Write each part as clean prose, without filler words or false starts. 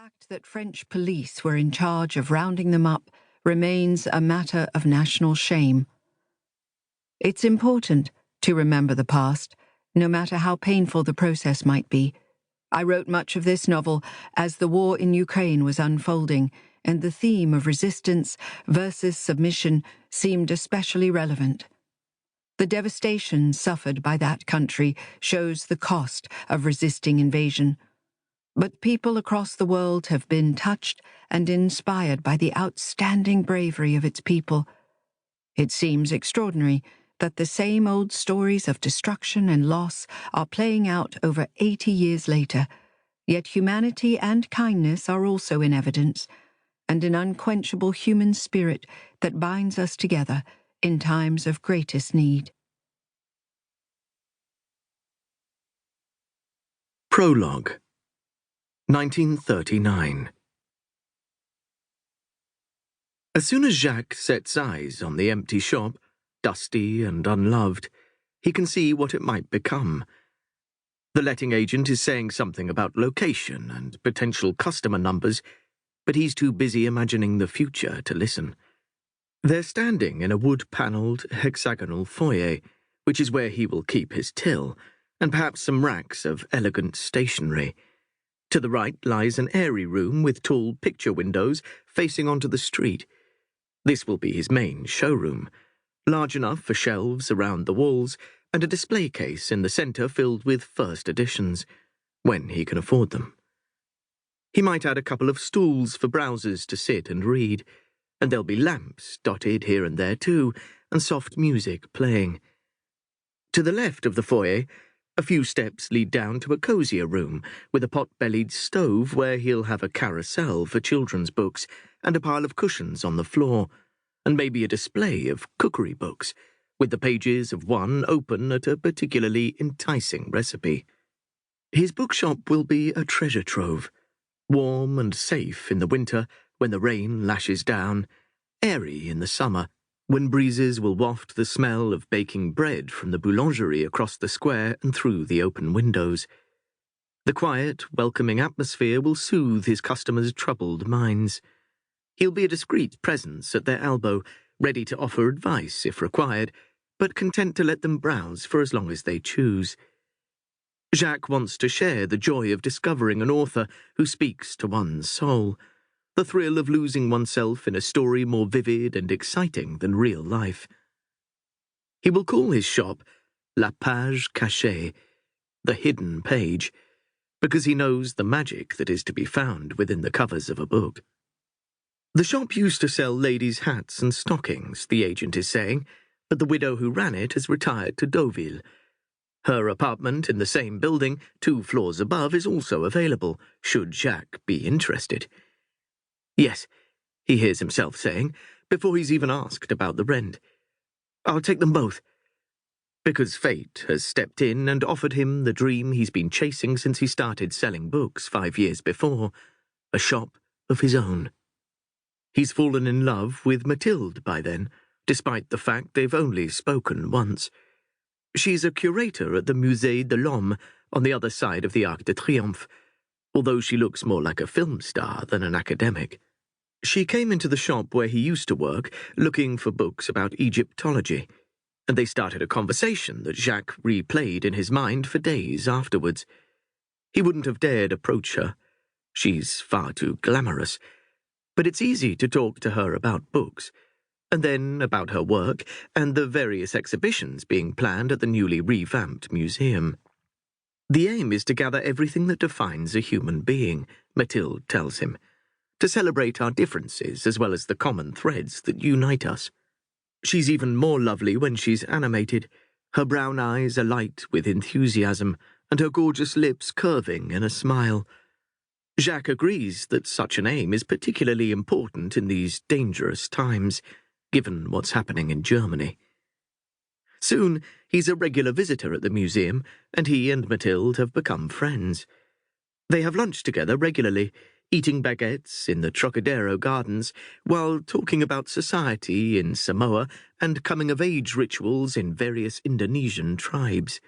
fact that French police were in charge of rounding them up remains a matter of national shame. It's important to remember the past, no matter how painful the process might be. I wrote much of this novel as the war in Ukraine was unfolding, and the theme of resistance versus submission seemed especially relevant. The devastation suffered by that country shows the cost of resisting invasion. But people across the world have been touched and inspired by the outstanding bravery of its people. It seems extraordinary that the same old stories of destruction and loss are playing out over 80 years later, yet humanity and kindness are also in evidence, and an unquenchable human spirit that binds us together in times of greatest need. Prologue, 1939. As soon as Jacques sets eyes on the empty shop, dusty and unloved, he can see what it might become. The letting agent is saying something about location and potential customer numbers, but he's too busy imagining the future to listen. They're standing in a wood-panelled, hexagonal foyer, which is where he will keep his till, and perhaps some racks of elegant stationery. To the right lies an airy room with tall picture windows facing onto the street. This will be his main showroom, large enough for shelves around the walls and a display case in the centre filled with first editions, when he can afford them. He might add a couple of stools for browsers to sit and read, and there'll be lamps dotted here and there too, and soft music playing. To the left of the foyer, a few steps lead down to a cosier room with a pot-bellied stove where he'll have a carousel for children's books and a pile of cushions on the floor, and maybe a display of cookery books, with the pages of one open at a particularly enticing recipe. His bookshop will be a treasure trove, warm and safe in the winter when the rain lashes down, airy in the summer when breezes will waft the smell of baking bread from the boulangerie across the square and through the open windows. The quiet, welcoming atmosphere will soothe his customers' troubled minds. He'll be a discreet presence at their elbow, ready to offer advice if required, but content to let them browse for as long as they choose. Jacques wants to share the joy of discovering an author who speaks to one's soul, the thrill of losing oneself in a story more vivid and exciting than real life. He will call his shop La Page Cachée, the hidden page, because he knows the magic that is to be found within the covers of a book. The shop used to sell ladies' hats and stockings, the agent is saying, but the widow who ran it has retired to Deauville. Her apartment in the same building, 2 floors above, is also available, should Jacques be interested. Yes, he hears himself saying, before he's even asked about the rent. I'll take them both. Because fate has stepped in and offered him the dream he's been chasing since he started selling books 5 years before, a shop of his own. He's fallen in love with Mathilde by then, despite the fact they've only spoken once. She's a curator at the Musée de l'Homme on the other side of the Arc de Triomphe, although she looks more like a film star than an academic. She came into the shop where he used to work, looking for books about Egyptology, and they started a conversation that Jacques replayed in his mind for days afterwards. He wouldn't have dared approach her. She's far too glamorous. But it's easy to talk to her about books, and then about her work and the various exhibitions being planned at the newly revamped museum. The aim is to gather everything that defines a human being, Mathilde tells him, to celebrate our differences as well as the common threads that unite us. She's even more lovely when she's animated, her brown eyes alight with enthusiasm and her gorgeous lips curving in a smile. Jacques agrees that such an aim is particularly important in these dangerous times, given what's happening in Germany. Soon, he's a regular visitor at the museum, and he and Mathilde have become friends. They have lunch together regularly, eating baguettes in the Trocadero gardens, while talking about society in Samoa and coming-of-age rituals in various Indonesian tribes.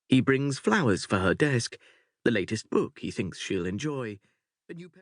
He brings flowers for her desk, the latest book he thinks she'll enjoy, a new pair